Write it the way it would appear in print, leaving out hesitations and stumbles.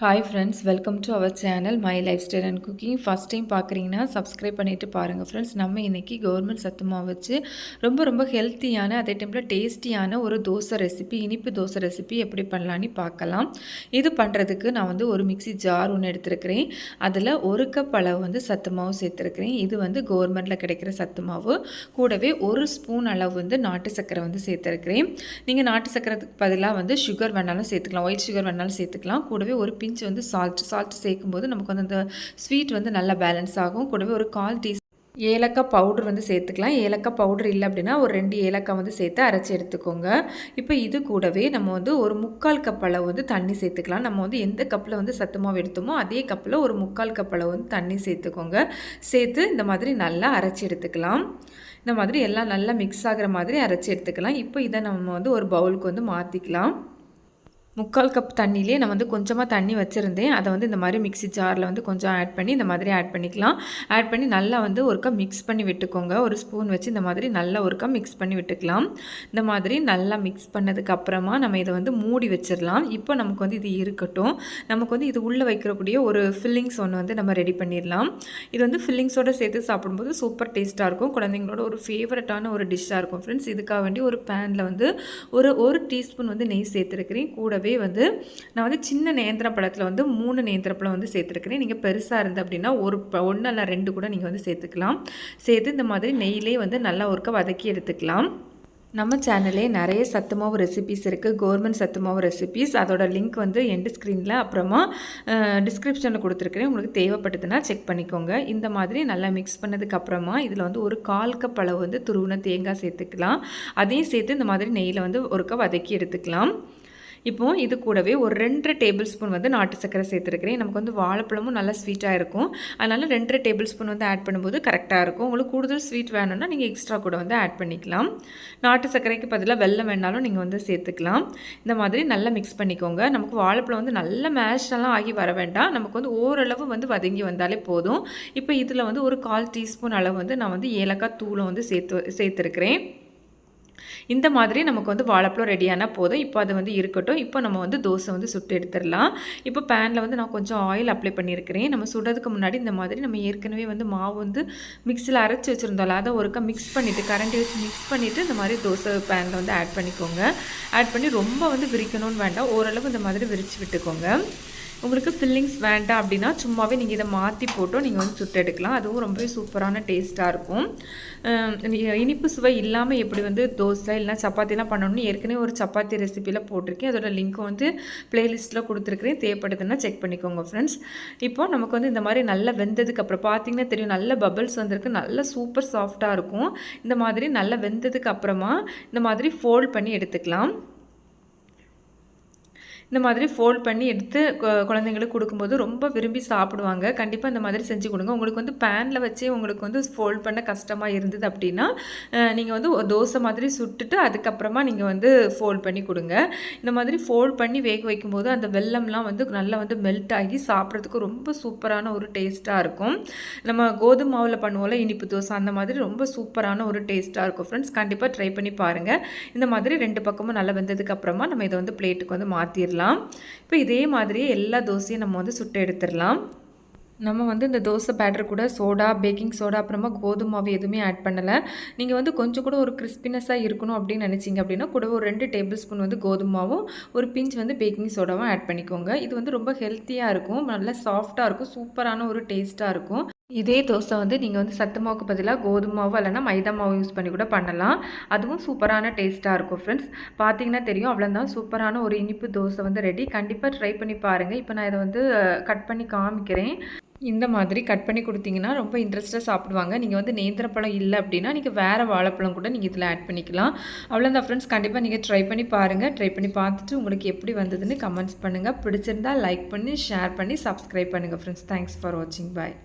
Hi friends, welcome to our channel my life style and cooking. First time பார்க்குறீங்கன்னா subscribe பண்ணிவிட்டு பாருங்கள் friends. நம்ம இன்றைக்கி கவர்மெண்ட் சத்து மாவு வச்சு ரொம்ப ஹெல்த்தியான அதே டைமில் டேஸ்டியான ஒரு தோசை ரெசிபி, இனிப்பு தோசை ரெசிபி எப்படி பண்ணலான்னு பார்க்கலாம். இது பண்ணுறதுக்கு நான் ஒரு மிக்சி ஜார் ஒன்று எடுத்துருக்கிறேன். அதில் 1 கப் அளவு சத்து மாவு சேர்த்துருக்கிறேன். இது கவர்மெண்ட்டில் கிடைக்கிற சத்து மாவு. கூடவே 1 ஸ்பூன் அளவு நாட்டு சர்க்கரை சேர்த்துருக்கிறேன். நீங்கள் நாட்டு சர்க்கரைக்கு பதிலாக சுகர் வேணாலும் சேர்த்துக்கலாம், ஒயிட் சுகர் வேணாலும் சேர்த்துக்கலாம். கூடவே ஒரு பிஞ்ச் சால்ட் சேர்க்கும்போது நமக்கு அந்த ஸ்வீட் நல்லா பேலன்ஸ் ஆகும். கூடவே ஒரு 1/4 டீஸ்பூன் ஏலக்காய் பவுடர் சேர்த்துக்கலாம். ஏலக்காய் பவுடர் இல்லை அப்படின்னா ஒரு 2 ஏலக்காய் சேர்த்து அரைச்சி எடுத்துக்கோங்க. இப்போ இது கூடவே நம்ம ஒரு 3/4 கப் அளவு தண்ணி சேர்த்துக்கலாம். நம்ம எந்த கப்பில் சத்து மாவு எடுத்தோமோ அதே கப்பில் ஒரு 3/4 கப் அளவு தண்ணி சேர்த்துக்கோங்க. சேர்த்து இந்த மாதிரி நல்லா அரைச்சி எடுத்துக்கலாம். இந்த மாதிரி எல்லாம் நல்லா மிக்ஸ் ஆகிற மாதிரி அரைச்சி எடுத்துக்கலாம். இப்போ இதை நம்ம ஒரு பவுலுக்கு மாற்றிக்கலாம். 3/4 கப் தண்ணியிலே நான் கொஞ்சமாக தண்ணி வச்சுருந்தேன். அதை இந்த மாதிரி மிக்ஸி ஜாரில் கொஞ்சம் ஆட் பண்ணி இந்த மாதிரி ஆட் பண்ணிக்கலாம். ஆட் பண்ணி நல்லா ஒருக்கா மிக்ஸ் பண்ணி விட்டுக்கோங்க. ஒரு ஸ்பூன் வச்சு இந்த மாதிரி நல்லா ஒருக்கா மிக்ஸ் பண்ணி விட்டுக்கலாம். இந்த மாதிரி நல்லா மிக்ஸ் பண்ணதுக்கு அப்புறமா நம்ம இதை மூடி வச்சிடலாம். இப்போ நமக்கு இது இருக்கட்டும். நமக்கு இது உள்ளே வைக்கிறக்கூடிய ஒரு ஃபில்லிங்ஸ் ஒன்று நம்ம ரெடி பண்ணிடலாம். இது ஃபில்லிங்ஸோடு சேர்த்து சாப்பிடும்போது சூப்பர் டேஸ்ட்டாக இருக்கும். குழந்தைங்களோட ஒரு ஃபேவரட்டான ஒரு டிஷ்ஷாக இருக்கும் ஃப்ரெண்ட்ஸ். இதுக்காக வேண்டி ஒரு பேனில் ஒரு டீஸ்பூன் நெய் சேர்த்துருக்கிறேன். கூடவே நான் சின்ன நேந்திர பழத்தில் 3 நேந்திர பழம் சேர்த்துருக்கிறேன். நீங்கள் பெருசாக இருந்து அப்படின்னா 1 இல்லை 2 கூட நீங்கள் சேர்த்துக்கலாம். சேர்த்து இந்த மாதிரி நெய்யிலே நல்லா ஒருக்க வதக்கி எடுத்துக்கலாம். நம்ம சேனலே நிறைய சத்து மாவு ரெசிபீஸ் இருக்குது, கவர்மெண்ட் சத்து மாவு ரெசிபீஸ். அதோட லிங்க் எண்டு ஸ்க்ரீனில் அப்புறமா டிஸ்கிரிப்ஷனில் கொடுத்துருக்குறேன். உங்களுக்கு தேவைப்பட்டதுன்னா செக் பண்ணிக்கோங்க. இந்த மாதிரி நல்லா மிக்ஸ் பண்ணதுக்கு அப்புறமா இதில் ஒரு 1/4 கப் அளவு துருவின தேங்காய் சேர்த்துக்கலாம். அதையும் சேர்த்து இந்த மாதிரி நெய்யில் ஒருக்க வதக்கி எடுத்துக்கலாம். இப்போது இது கூடவே ஒரு 2 டேபிள் ஸ்பூன் நாட்டு சர்க்கரை சேர்த்துருக்கிறேன். நமக்கு வாழைப்பழமும் நல்லா ஸ்வீட்டாக இருக்கும். அதனால் 2 டேபிள் ஸ்பூன் ஆட் பண்ணும்போது கரெக்டாக இருக்கும். உங்களுக்கு கூடுதல் ஸ்வீட் வேணும்னா நீங்கள் எக்ஸ்ட்ரா கூட ஆட் பண்ணிக்கலாம். நாட்டு சர்க்கரைக்கு பதிலாக வெல்லம் வேணாலும் நீங்கள் சேர்த்துக்கலாம். இந்த மாதிரி நல்லா மிக்ஸ் பண்ணிக்கோங்க. நமக்கு வாழைப்பழம் நல்லா மேஷெல்லாம் ஆகி வர வேண்டாம். நமக்கு ஓரளவு வதங்கி வந்தாலே போதும். இப்போ இதில் ஒரு 1/4 டீஸ்பூன் அளவு நான் ஏலக்காய் தூளை சேர்த்துருக்கிறேன். இந்த மாதிரி நமக்கு வாழைப்பழம் ரெடியான போதும். இப்போ அது இருக்கட்டும். இப்போ நம்ம தோசை சுட்டு எடுத்துடலாம். இப்போ பேனில் நான் கொஞ்சம் ஆயில் அப்ளை பண்ணியிருக்கிறேன். நம்ம சுடுறதுக்கு முன்னாடி இந்த மாதிரி நம்ம ஏற்கனவே மாவு மிக்ஸியில் அரைச்சி வச்சுருந்தோம்ல, அதை ஒருக்கா மிக்ஸ் பண்ணிவிட்டு கரண்டி வச்சு மிக்ஸ் பண்ணிவிட்டு இந்த மாதிரி தோசை பேனில் ஆட் பண்ணிக்கோங்க. ஆட் பண்ணி ரொம்ப விரிக்கணும்னு வேண்டாம், ஓரளவு இந்த மாதிரி விரித்து விட்டுக்கோங்க. உங்களுக்கு ஃபில்லிங்ஸ் வேண்டாம் அப்படின்னா சும்மாவே நீங்கள் இதை மாற்றி போட்டோம் நீங்கள் சுட்டு எடுக்கலாம். அதுவும் ரொம்பவே சூப்பரான டேஸ்ட்டாக இருக்கும். இனிப்பு சுவை இல்லாமல் எப்படி தோசை இல்லைனா சப்பாத்திலாம் பண்ணணும்னு ஏற்கனவே ஒரு சப்பாத்தி ரெசிப்பியில் போட்டிருக்கேன். அதோட லிங்க்கும் ப்ளேலிஸ்ட்டில் கொடுத்துருக்குறேன். தேவைப்படுதுன்னா செக் பண்ணிக்கோங்க ஃப்ரெண்ட்ஸ். இப்போது நமக்கு இந்த மாதிரி நல்லா வெந்ததுக்கு அப்புறம் பார்த்தீங்கன்னா தெரியும், நல்ல பபிள்ஸ் வந்திருக்கு, நல்ல சூப்பர் சாஃப்டாக இருக்கும். இந்த மாதிரி நல்லா வெந்ததுக்கு அப்புறமா இந்த மாதிரி ஃபோல்ட் பண்ணி எடுத்துக்கலாம். இந்த மாதிரி ஃபோல்ட் பண்ணி எடுத்து குழந்தைங்களுக்கு கொடுக்கும்போது ரொம்ப விரும்பி சாப்பிடுவாங்க. கண்டிப்பாக இந்த மாதிரி செஞ்சு கொடுங்க. உங்களுக்கு பேனில் வச்சே உங்களுக்கு ஃபோல்ட் பண்ண கஷ்டமாக இருந்தது அப்படின்னா நீங்கள் தோசை மாதிரி சுட்டுட்டு அதுக்கப்புறமா நீங்கள் ஃபோல்ட் பண்ணி கொடுங்க. இந்த மாதிரி ஃபோல்ட் பண்ணி வேக வைக்கும்போது அந்த வெல்லம்லாம் நல்லா மெல்ட் ஆகி சாப்பிட்றதுக்கு ரொம்ப சூப்பரான ஒரு டேஸ்ட்டாக இருக்கும். நம்ம கோதுமை மாவில் பண்ணுவோம்ல இனிப்பு தோசை, அந்த மாதிரி ரொம்ப சூப்பரான ஒரு டேஸ்ட்டாக இருக்கும் ஃப்ரெண்ட்ஸ். கண்டிப்பாக ட்ரை பண்ணி பாருங்கள். இந்த மாதிரி 2 பக்கமும் நல்லா வெந்ததுக்கு அப்புறமா நம்ம இதை பிளேட்டுக்கு மாற்றிடலாம். இப்போ இதே மாதிரியே எல்லா தோசையும் நம்ம சுட்டு எடுத்துடலாம். நம்ம இந்த தோசை பேட்டர் கூட சோடா, பேக்கிங் சோடா, அப்புறமா கோதுமை மாவு எதுவுமே ஆட் பண்ணலை. நீங்கள் கொஞ்சம் கூட ஒரு கிறிஸ்பினஸாக இருக்கணும் அப்படின்னு நினச்சிங்க அப்படின்னா கூட ஒரு 2 டேபிள் ஸ்பூன் கோதுமை மாவும் ஒரு பிஞ்ச் பேக்கிங் சோடாவும் ஆட் பண்ணிக்கோங்க. இது ரொம்ப ஹெல்த்தியாக இருக்கும், நல்லா சாஃப்டாக இருக்கும், சூப்பரான ஒரு டேஸ்ட்டாக இருக்கும். இதே தோசை நீங்கள் சத்து மாவுக்கு பதிலாக கோதுமை மாவு இல்லைனா மைதா மாவு யூஸ் பண்ணி கூட பண்ணலாம். அதுவும் சூப்பரான டேஸ்ட்டாக இருக்கும் ஃப்ரெண்ட்ஸ். பார்த்தீங்கன்னா தெரியும், அவ்வளோதான் சூப்பரான ஒரு இனிப்பு தோசை ரெடி. கண்டிப்பாக ட்ரை பண்ணி பாருங்கள். இப்போ நான் இதை கட் பண்ணி காமிக்கிறேன். இந்த மாதிரி கட் பண்ணி கொடுத்தீங்கன்னா ரொம்ப இன்ட்ரெஸ்ட்டாக சாப்பிடுவாங்க. நீங்கள் நேந்திர பழம் இல்லை அப்படின்னா நீங்கள் வேறு வாழைப்பழம் கூட நீங்கள் இதில் ஆட் பண்ணிக்கலாம். அவ்வளோதான் ஃப்ரெண்ட்ஸ். கண்டிப்பாக நீங்கள் ட்ரை பண்ணி பாருங்கள். ட்ரை பண்ணி பார்த்துட்டு உங்களுக்கு எப்படி வந்ததுன்னு கமெண்ட்ஸ் பண்ணுங்கள். பிடிச்சிருந்தால் லைக் பண்ணி ஷேர் பண்ணி சப்ஸ்கிரைப் பண்ணுங்கள் ஃப்ரெண்ட்ஸ். தேங்க்ஸ் ஃபார் வாட்சிங். பாய்.